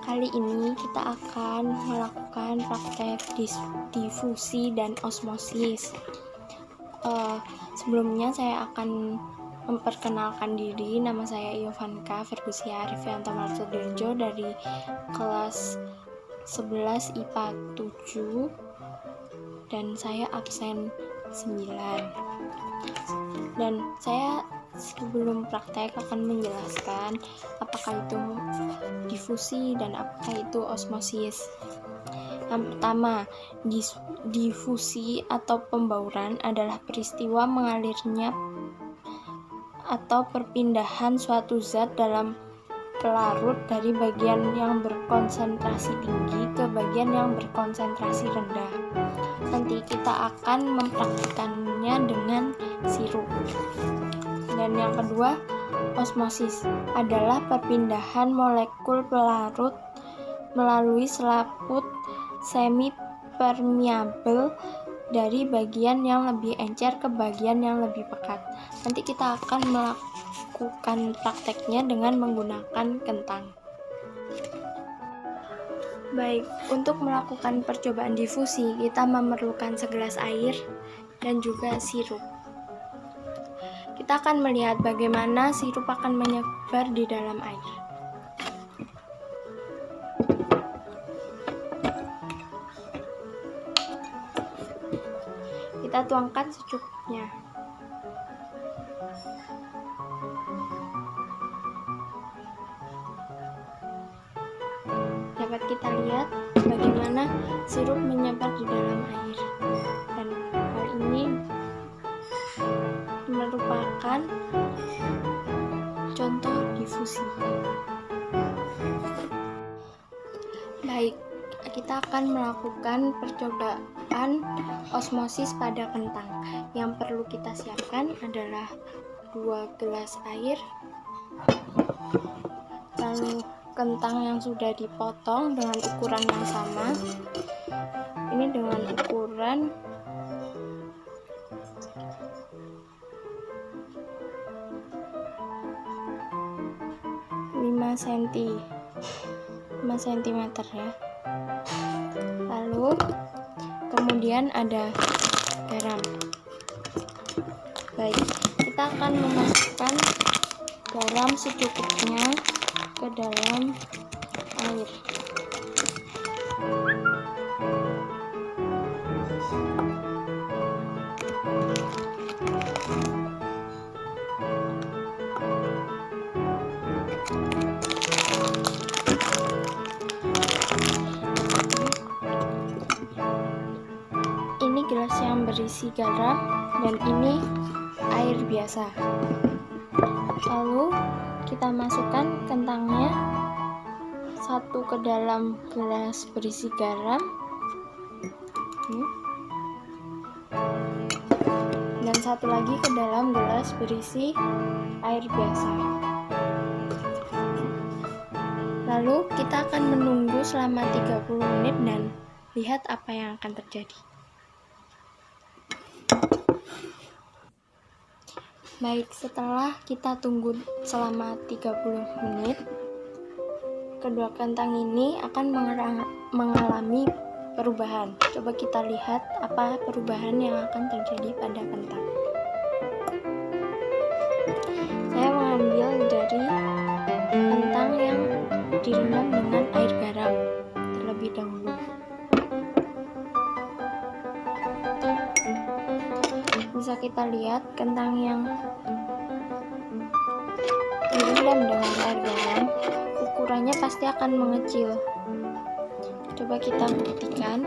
Kali ini kita akan melakukan praktek difusi dan osmosis. Sebelumnya saya akan memperkenalkan diri. Nama saya Yovanka Fergusia Arifianto Martodirjo dari kelas 11 IPA 7 dan saya absen 9. Dan saya sebelum praktek akan menjelaskan apakah itu difusi dan apakah itu osmosis. Yang pertama, difusi atau pembauran adalah peristiwa mengalirnya atau perpindahan suatu zat dalam pelarut dari bagian yang berkonsentrasi tinggi ke bagian yang berkonsentrasi rendah. Nanti kita akan mempraktikkannya dengan sirup. Dan yang kedua, osmosis adalah perpindahan molekul pelarut melalui selaput semi permeabel dari bagian yang lebih encer ke bagian yang lebih pekat. Nanti kita akan melakukan prakteknya dengan menggunakan kentang. Baik, untuk melakukan percobaan difusi, kita memerlukan segelas air dan juga sirup. Kita akan melihat bagaimana sirup akan menyebar di dalam air. Kita tuangkan secukupnya. Dapat kita lihat bagaimana sirup menyebar di dalam air. Dan hal ini merupakan contoh difusi. Baik, kita akan melakukan percobaan osmosis pada kentang. Yang perlu kita siapkan adalah 2 gelas air, lalu kentang yang sudah dipotong dengan ukuran yang sama. Ini dengan ukuran 5 cm ya. Lalu kemudian ada garam. Baik, kita akan memasukkan garam secukupnya ke dalam air. Ini gelas yang berisi garam dan ini air biasa. Lalu kita masukkan kentangnya satu ke dalam gelas berisi garam dan satu lagi ke dalam gelas berisi air biasa. Lalu kita akan menunggu selama 30 menit dan lihat apa yang akan terjadi. Baik, setelah kita tunggu selama 30 menit, kedua kentang ini akan mengalami perubahan. Coba kita lihat apa perubahan yang akan terjadi pada kentang. Saya mengambil dari kentang yang direndam dengan air garam terlebih dahulu. Bisa kita lihat kentang yang direndam dengan air garam ukurannya pasti akan mengecil. Coba kita buktikan.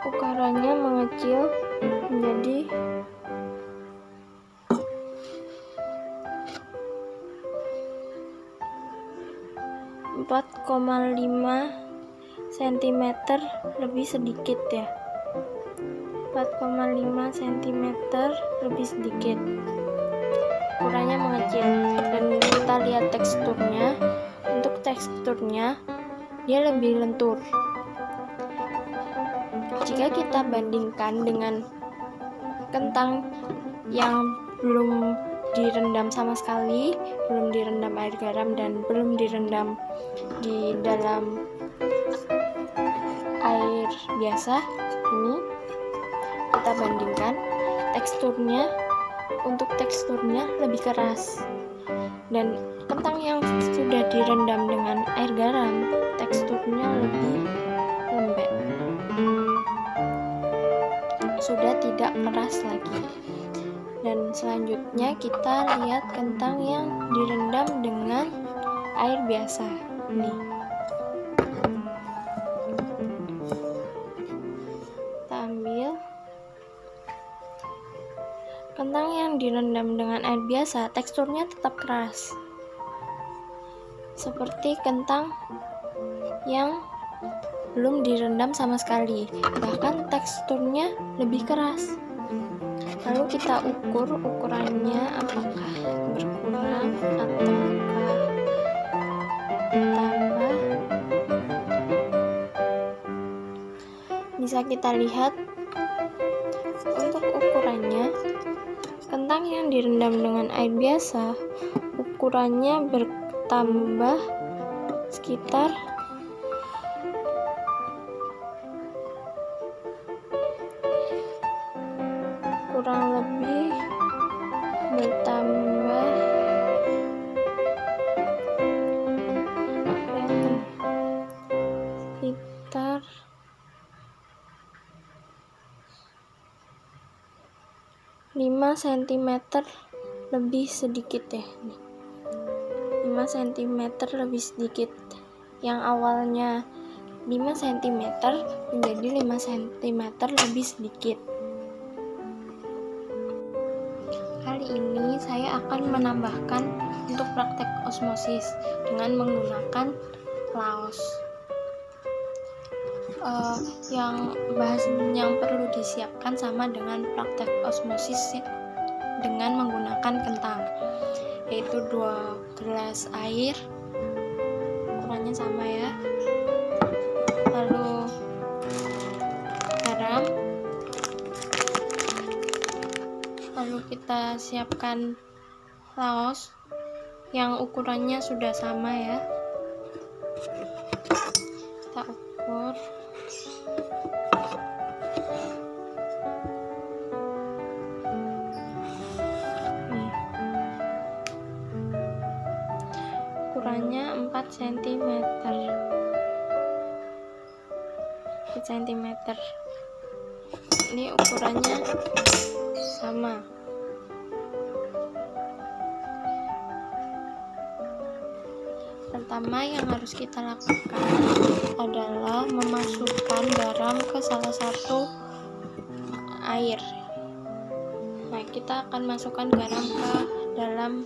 Ukurannya mengecil menjadi 4,5 cm lebih sedikit ya. 4,5 cm lebih sedikit. Ukurannya mengecil dan kita lihat teksturnya. Untuk teksturnya dia lebih lentur. Jika kita bandingkan dengan kentang yang belum direndam sama sekali, belum direndam air garam dan belum direndam di dalam air biasa. Ini kita bandingkan untuk teksturnya lebih keras, dan kentang yang sudah direndam dengan air garam teksturnya lebih lembek, sudah tidak keras lagi. Dan selanjutnya kita lihat kentang yang direndam dengan air biasa. Nih, kita ambil kentang yang direndam dengan air biasa, teksturnya tetap keras seperti kentang yang belum direndam sama sekali, bahkan teksturnya lebih keras. Lalu kita ukur ukurannya, apakah berkurang ataukah bertambah. Bisa kita lihat untuk ukurannya, kentang yang direndam dengan air biasa ukurannya bertambah sekitar kurang lebih bertambah sekitar 5 cm lebih sedikit ya. 5 cm lebih sedikit. Yang awalnya 5 cm menjadi 5 cm lebih sedikit. Kali ini saya akan menambahkan untuk praktek osmosis dengan menggunakan laos. Bahan yang perlu disiapkan sama dengan praktek osmosis dengan menggunakan kentang, yaitu 2 gelas air, ukurannya sama ya, lalu garam, lalu kita siapkan laos yang ukurannya sudah sama ya, kita ukur. Ukurannya 4 cm. Ini ukurannya sama. Pertama yang harus kita lakukan adalah memasukkan garam ke salah satu air. Nah, kita akan masukkan garam ke dalam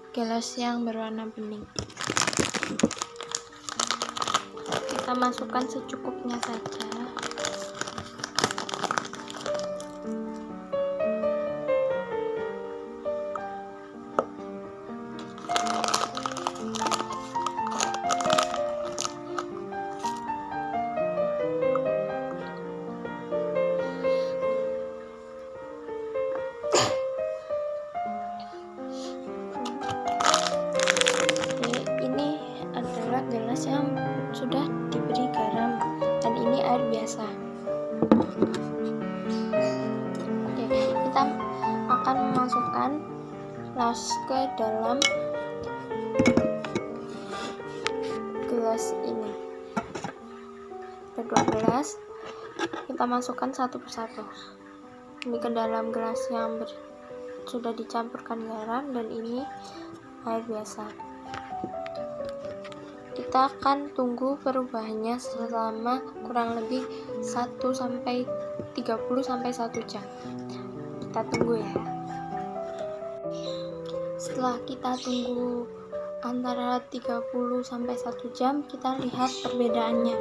gelas yang berwarna bening. Kita masukkan secukupnya saja. Gelas yang sudah diberi garam, dan ini air biasa. Oke, kita akan memasukkan laos ke dalam gelas ini. Kedua gelas kita masukkan satu persatu. Ini ke dalam gelas yang sudah dicampurkan garam, dan ini air biasa. Kita akan tunggu perubahannya selama kurang lebih 1-30 sampai 1 jam. Kita tunggu ya. Setelah kita tunggu antara 30 sampai 1 jam, kita lihat perbedaannya.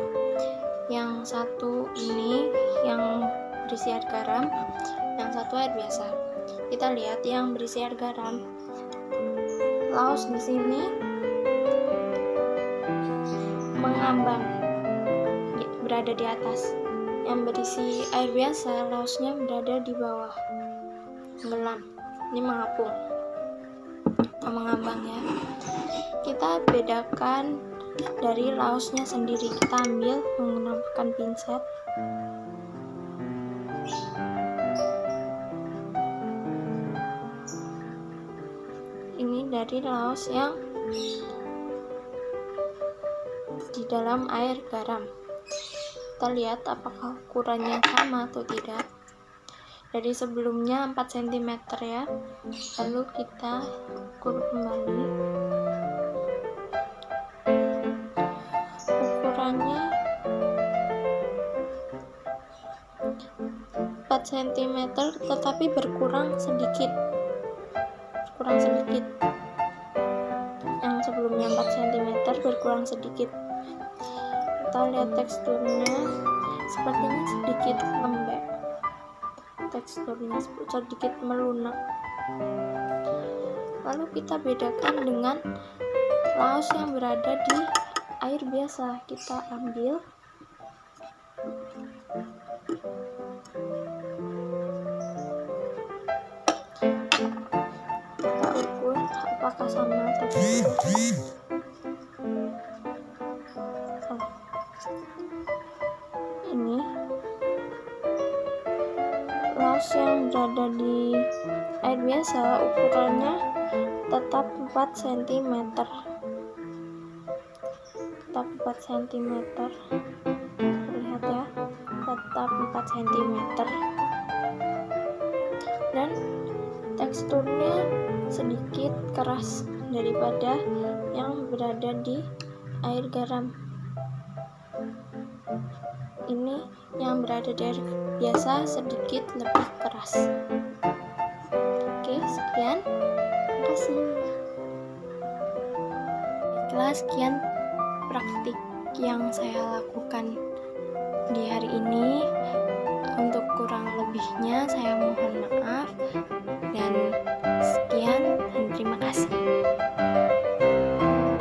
Yang satu ini yang berisi air garam, yang satu air biasa. Kita lihat yang berisi air garam, laos di sini mengambang, berada di atas. Yang berisi air biasa, laosnya berada di bawah, tenggelam. ini mengapung atau mengambang ya. Kita bedakan dari laosnya sendiri. Kita ambil menggunakan pinset. Ini dari laos yang di dalam air garam. Kita lihat apakah ukurannya sama atau tidak. Dari sebelumnya 4 cm ya. Lalu kita ukur kembali. Ukurannya 4 cm tetapi berkurang sedikit. Yang sebelumnya 4 cm berkurang sedikit. Kita lihat teksturnya, sepertinya sedikit lembek, teksturnya sedikit melunak. Lalu kita bedakan dengan laos yang berada di air biasa. Kita ambil apakah sama teksturnya. Ini laos yang berada di air biasa ukurannya tetap 4 cm. Lihat ya, tetap 4 cm. Dan teksturnya sedikit keras daripada yang berada di air garam. Ini yang berada di air biasa sedikit lebih keras. Oke, sekian. Terima kasih. Baiklah, sekian praktik yang saya lakukan di hari ini. Untuk kurang lebihnya saya mohon maaf.